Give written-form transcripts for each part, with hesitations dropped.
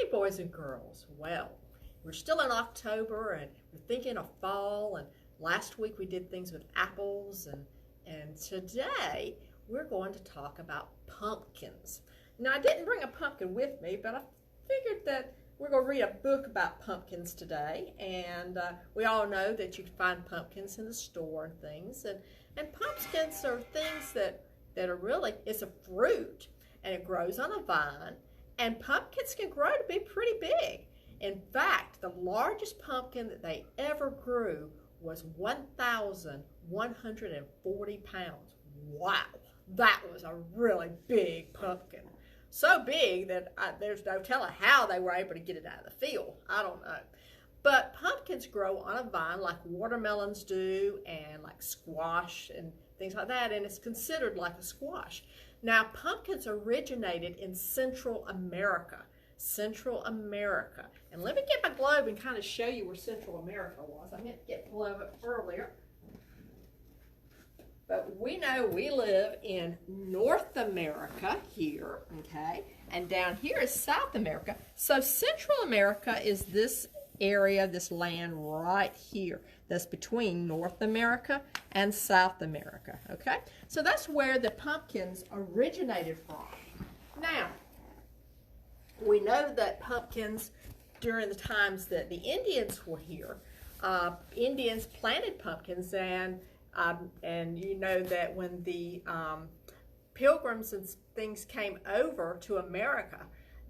Howdy, boys and girls. Well, we're still in October and we're thinking of fall, and last week we did things with apples, and today we're going to talk about pumpkins. Now, I didn't bring a pumpkin with me, but I figured that we're going to read a book about pumpkins today, and we all know that you can find pumpkins in the store and things, and pumpkins are things that are really, it's a fruit, and it grows on a vine. And pumpkins can grow to be pretty big. In fact, the largest pumpkin that they ever grew was 1,140 pounds. Wow, that was a really big pumpkin. So big that there's no telling how they were able to get it out of the field. I don't know. But pumpkins grow on a vine like watermelons do and like squash and things like that, and it's considered like a squash. Now, pumpkins originated in Central America. Central America. And let me get my globe and kind of show you where Central America was. I meant to get the globe up earlier. But we know we live in North America here, okay? And down here is South America. So Central America is this area, this land right here that's between North America and South America, okay? So that's where the pumpkins originated from. Now, we know that pumpkins, during the times that the Indians were here, Indians planted pumpkins, and you know that when the pilgrims and things came over to America,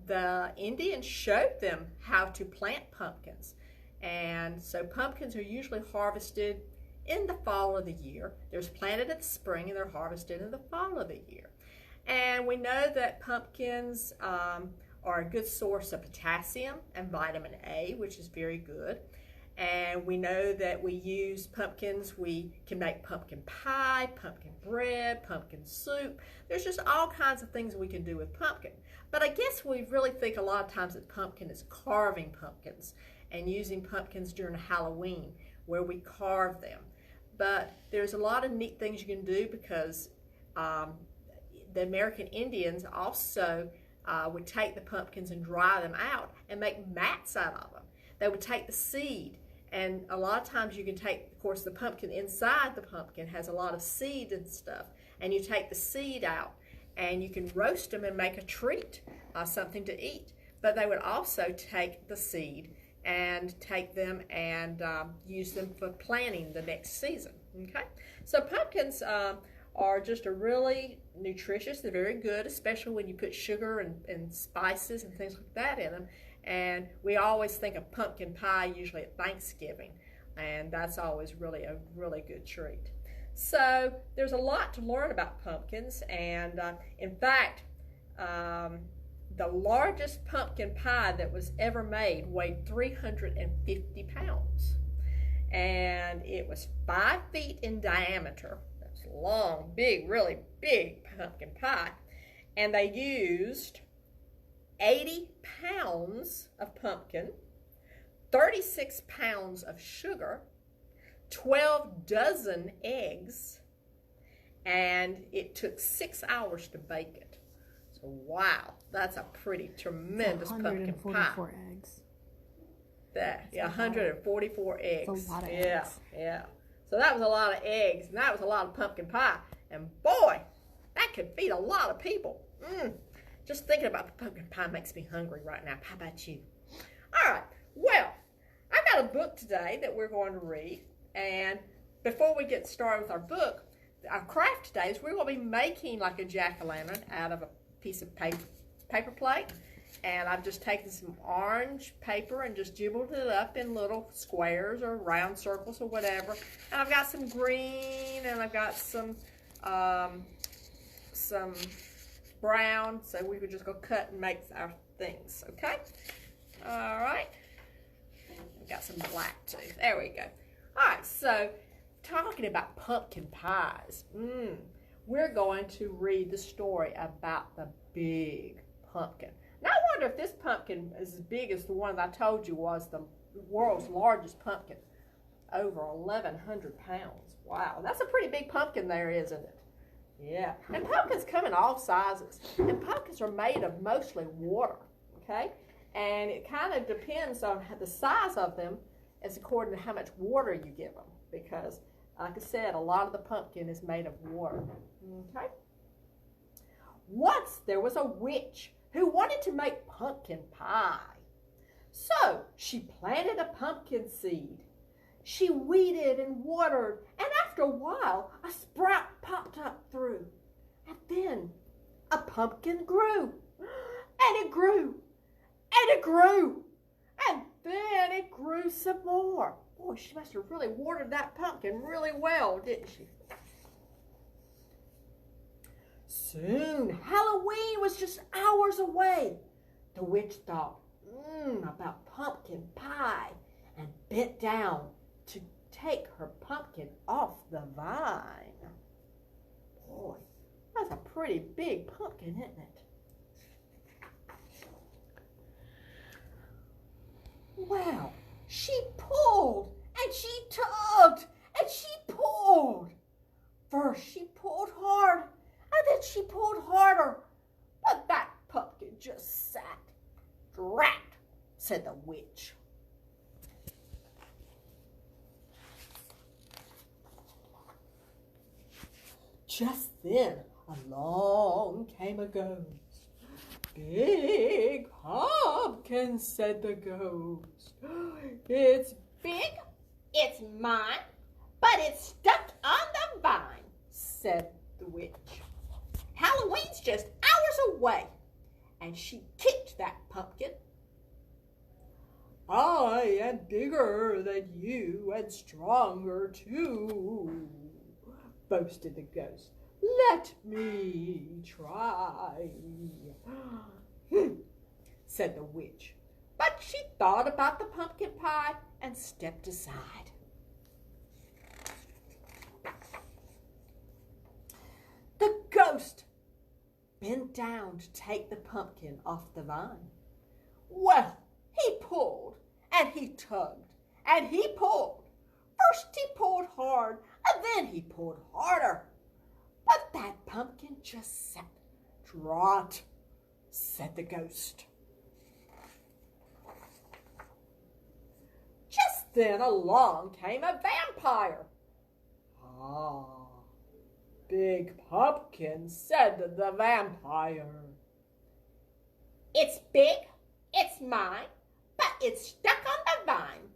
the Indians showed them how to plant pumpkins. And so pumpkins are usually harvested in the fall of the year. They're planted in the spring and they're harvested in the fall of the year. And we know that pumpkins are a good source of potassium and vitamin A, which is very good. And we know that we use pumpkins. We can make pumpkin pie, pumpkin bread, pumpkin soup. There's just all kinds of things we can do with pumpkin. But I guess we really think a lot of times that pumpkin is carving pumpkins and using pumpkins during Halloween where we carve them. But there's a lot of neat things you can do because the American Indians also would take the pumpkins and dry them out and make mats out of them. They would take the seed, and a lot of times you can take, of course, the pumpkin inside the pumpkin has a lot of seed and stuff, and you take the seed out and you can roast them and make a treat, something to eat. But they would also take the seed and take them and use them for planting the next season, okay? So pumpkins are just a really nutritious. They're very good, especially when you put sugar and spices and things like that in them. And we always think of pumpkin pie usually at Thanksgiving, and that's always really a really good treat. So there's a lot to learn about pumpkins, and in fact, the largest pumpkin pie that was ever made weighed 350 pounds, and it was 5 feet in diameter. That's long, big, really big pumpkin pie, and they used 80 pounds of pumpkin, 36 pounds of sugar, 12 dozen eggs, and it took 6 hours to bake it. So wow, that's a pretty tremendous pumpkin pie. 144 eggs. Yeah, 144 eggs. That's a lot of eggs. Yeah. So that was a lot of eggs, and that was a lot of pumpkin pie. And boy, that could feed a lot of people. Just thinking about the pumpkin pie makes me hungry right now. How about you? All right, well, I got a book today that we're going to read. And before we get started with our book, our craft today is we're going to be making like a jack-o'-lantern out of a piece of paper plate. And I've just taken some orange paper and just jibbled it up in little squares or round circles or whatever. And I've got some green and I've got some brown, so we could just go cut and make our things, okay? All right. I've got some black too. There we go. All right, so talking about pumpkin pies, we're going to read the story about the big pumpkin. Now, I wonder if this pumpkin is as big as the one that I told you was the world's largest pumpkin, over 1,100 pounds. Wow, that's a pretty big pumpkin there, isn't it? Yeah, and pumpkins come in all sizes, and pumpkins are made of mostly water, okay? And it kind of depends on the size of them as according to how much water you give them. Because, like I said, a lot of the pumpkin is made of water. Okay? Once there was a witch who wanted to make pumpkin pie. So she planted a pumpkin seed. She weeded and watered, and after a while, a sprout popped up through. And then a pumpkin grew, and it grew, and it grew, and then it grew some more. Boy, she must have really watered that pumpkin really well, didn't she? Soon, Halloween was just hours away. The witch thought, about pumpkin pie, and bent down to take her pumpkin off the vine. Boy, that's a pretty big pumpkin, isn't it? Well, she pulled, and she tugged, and she pulled. First she pulled hard, and then she pulled harder. But that pumpkin just sat. Drat, said the witch. Just then, along came a ghost. Big pumpkin, said the ghost. It's big, it's mine, but it's stuck on the vine, said the witch. Halloween's just hours away, and she kicked that pumpkin. I am bigger than you and stronger too, boasted the ghost. Let me try, said the witch. But she thought about the pumpkin pie and stepped aside. The ghost bent down to take the pumpkin off the vine. Well, he pulled and he tugged and he pulled. First he pulled hard and then he pulled harder. But that pumpkin just sat. Drat, said the ghost. Just then along came a vampire. Ah, big pumpkin, said the vampire. It's big, it's mine, but it's stuck on the vine.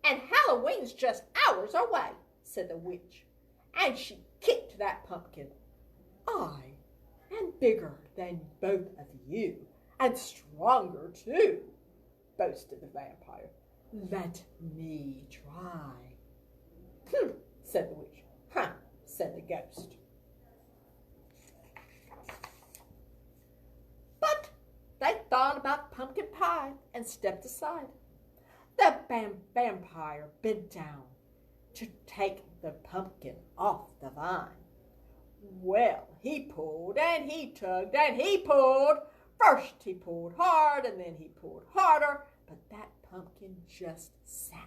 And Halloween's just hours away, said the witch. And she kicked that pumpkin. I am bigger than both of you, and stronger too, boasted the vampire. Let me try. Said the witch. Said the ghost. But they thought about pumpkin pie and stepped aside. The vampire bent down to take the pumpkin off the vine. Well, he pulled and he tugged and he pulled. First he pulled hard and then he pulled harder, but that pumpkin just sat.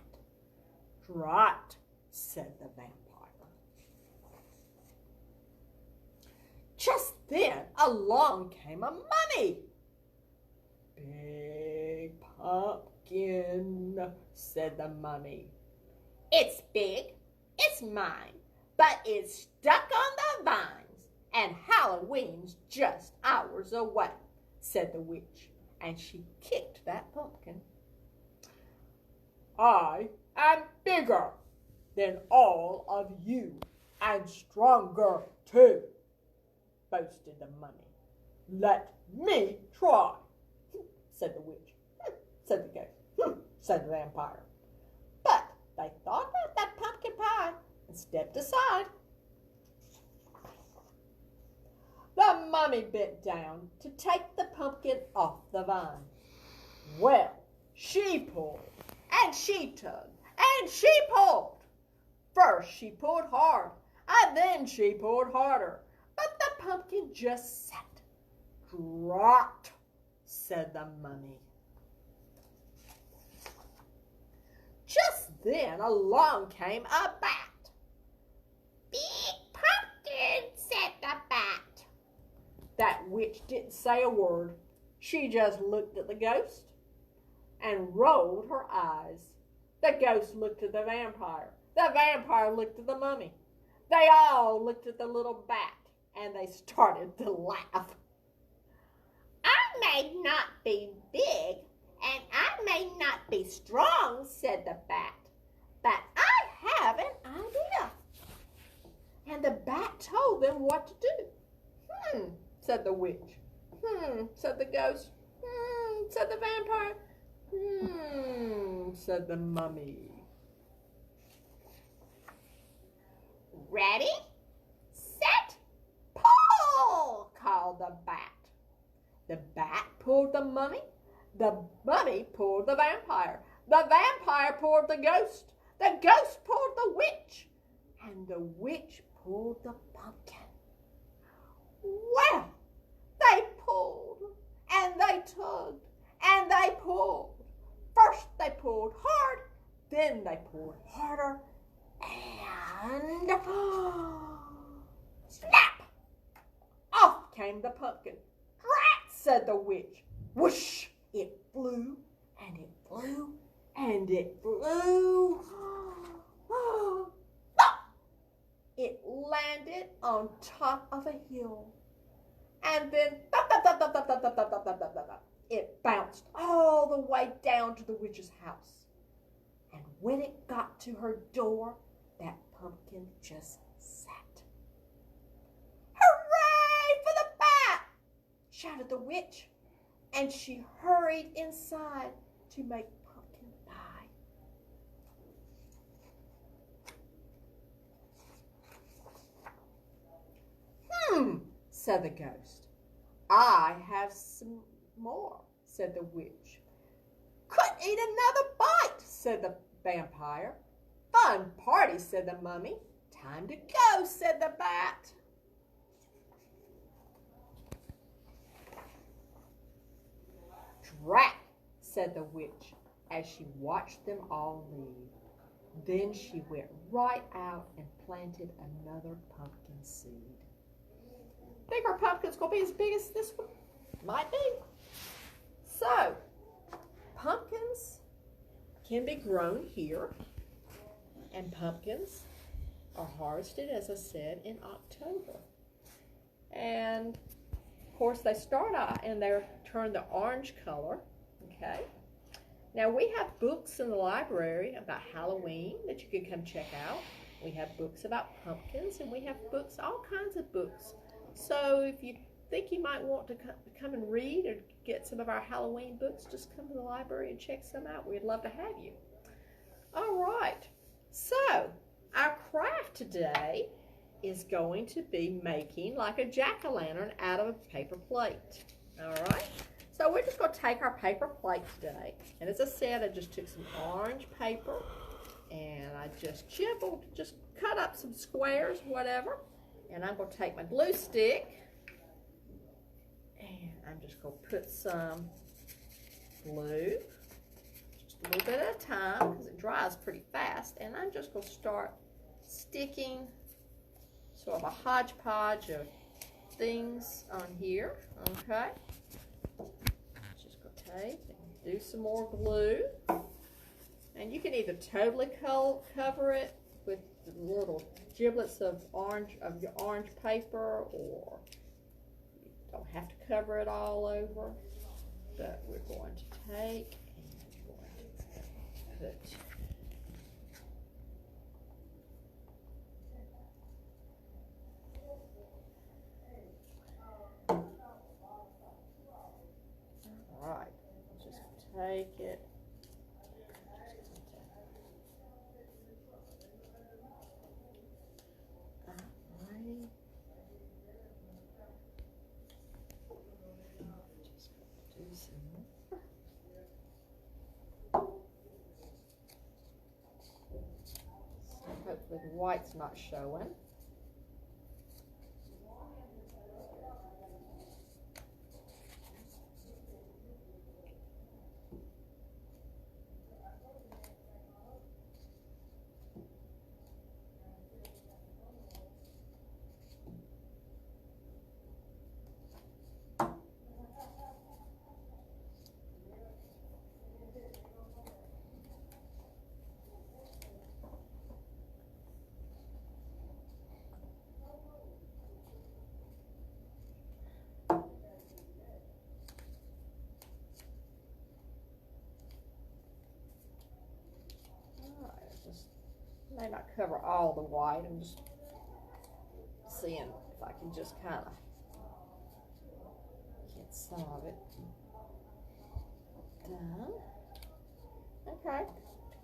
Drat, said the vampire. Just then along came a mummy. Big pumpkin, said the mummy. It's big, it's mine, but it's stuck on the vines, and Halloween's just hours away, said the witch, and she kicked that pumpkin. I am bigger than all of you, and stronger too, boasted the mummy. Let me try, said the witch. Said the ghost. Said the vampire. But they thought about that pumpkin pie and stepped aside. The mummy bent down to take the pumpkin off the vine. Well, she pulled, and she tugged, and she pulled. First she pulled hard, and then she pulled harder, but the pumpkin just sat. Drat, said the mummy. Just then along came a bat. Big pumpkin, said the bat. That witch didn't say a word. She just looked at the ghost, and rolled her eyes. The ghost looked at the vampire. The vampire looked at the mummy. They all looked at the little bat, and they started to laugh. I may not be big, and I may not be strong, said the bat, but I have an idea. And the bat told them what to do. Said the witch. Said the ghost. Said the vampire. Said the mummy. Ready, set, pull, called the bat. The bat pulled the mummy. The mummy pulled the vampire. The vampire pulled the ghost. The ghost pulled the witch. And the witch pulled the pumpkin. Well, they pulled, and they tugged, and they pulled. First they pulled hard, then they pulled harder, and snap! Off came the pumpkin. Drat, said the witch. Whoosh! It flew, and it flew, and it flew. It landed on top of a hill, and then it bounced all the way down to the witch's house. And when it got to her door, that pumpkin just sat. Hooray for the bat! Shouted the witch, and she hurried inside to make pumpkin pie. Said the ghost. I have some more, said the witch. Couldn't eat another bite, said the vampire. Fun party, said the mummy. Time to go, said the bat. Drat, said the witch as she watched them all leave. Then she went right out and planted another pumpkin seed. Think our pumpkin's going to be as big as this one? Might be. So, pumpkins can be grown here, and pumpkins are harvested, as I said, in October. And, of course, they start out and they're turned the orange color, okay? Now, we have books in the library about Halloween that you can come check out. We have books about pumpkins, and we have books, all kinds of books. So if you think you might want to come and read or get some of our Halloween books, just come to the library and check some out. We'd love to have you. All right. So our craft today is going to be making like a jack-o'-lantern out of a paper plate. All right. So we're just going to take our paper plate today. And as I said, I just took some orange paper and I just chiseled, just cut up some squares, whatever. And I'm going to take my glue stick, and I'm just going to put some glue, just a little bit at a time, because it dries pretty fast. And I'm just going to start sticking sort of a hodgepodge of things on here, okay? Just going to take and do some more glue. And you can either totally cover it with the little giblets of your orange paper, or you don't have to cover it all over, but we're going to take and we're going to put all right, just take it. Hopefully the white's not showing. May not cover all the white. I'm just seeing if I can just kind of get some of it done. Okay.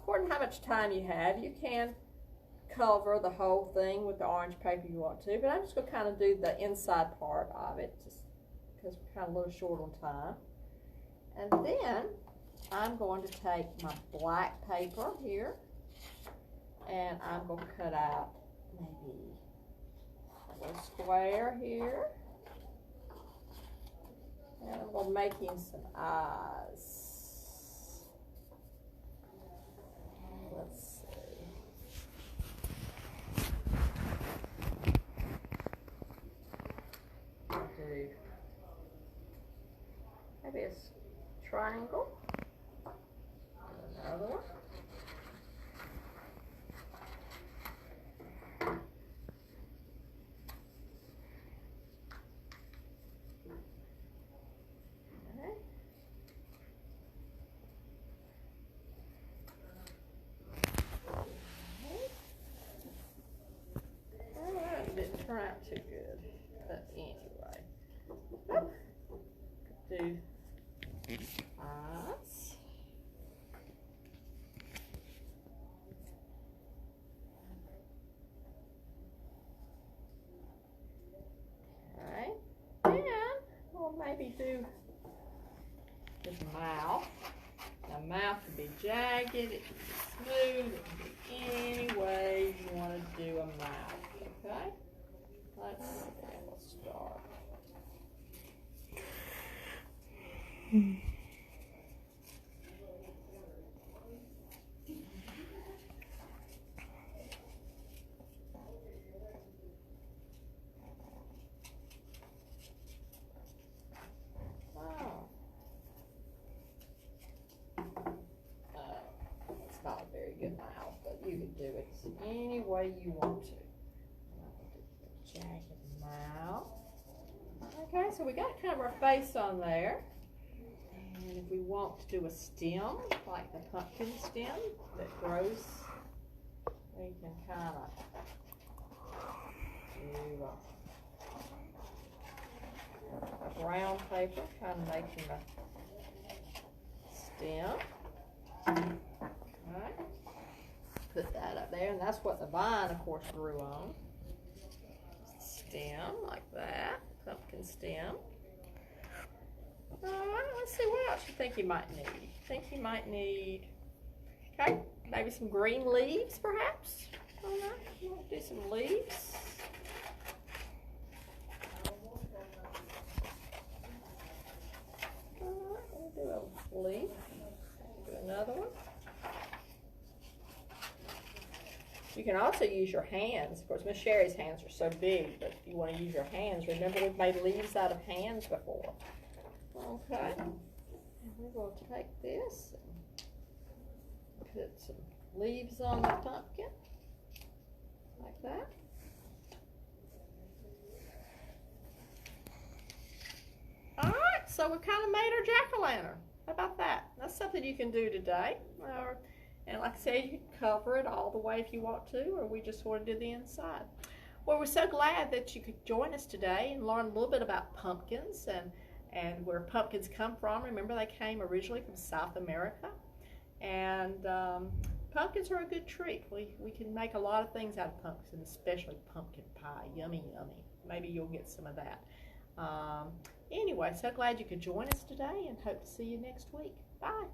According to how much time you have, you can cover the whole thing with the orange paper you want to, but I'm just going to kind of do the inside part of it just because we're kind of a little short on time. And then I'm going to take my black paper here and I'm going to cut out maybe a little square here. And I'm going to make him some eyes. Let's see. I'll do maybe a triangle. Another one. Didn't turn out too good, but anyway, do eyes. Okay, and we'll maybe do his mouth. Now, mouth can be jagged, it can be smooth, it can be any way you want to do a mouth. Okay. Let's see, we'll start. It's not a very good mouth, but you can do it any way you want to. Jagged mouth. Okay, so we got kind of our face on there. And if we want to do a stem, like the pumpkin stem that grows, we can kind of do a brown paper, kind of making a stem. Okay. Put that up there, and that's what the vine, of course, grew on. Stem like that, pumpkin stem. Let's see, what else you think you might need? Okay, maybe some green leaves, perhaps. All right, you want to do some leaves. All right, we'll do a leaf. Do another one. You can also use your hands. Of course, Miss Shari's hands are so big, but if you want to use your hands, remember we've made leaves out of hands before. Okay, and we're going to take this and put some leaves on the pumpkin, like that. All right, so we've kind of made our jack-o'-lantern. How about that? That's something you can do today. And like I said, you can cover it all the way if you want to, or we just want to do the inside. Well, we're so glad that you could join us today and learn a little bit about pumpkins and where pumpkins come from. Remember, they came originally from South America. And pumpkins are a good treat. We can make a lot of things out of pumpkins, especially pumpkin pie. Yummy, yummy. Maybe you'll get some of that. Anyway, so glad you could join us today and hope to see you next week. Bye.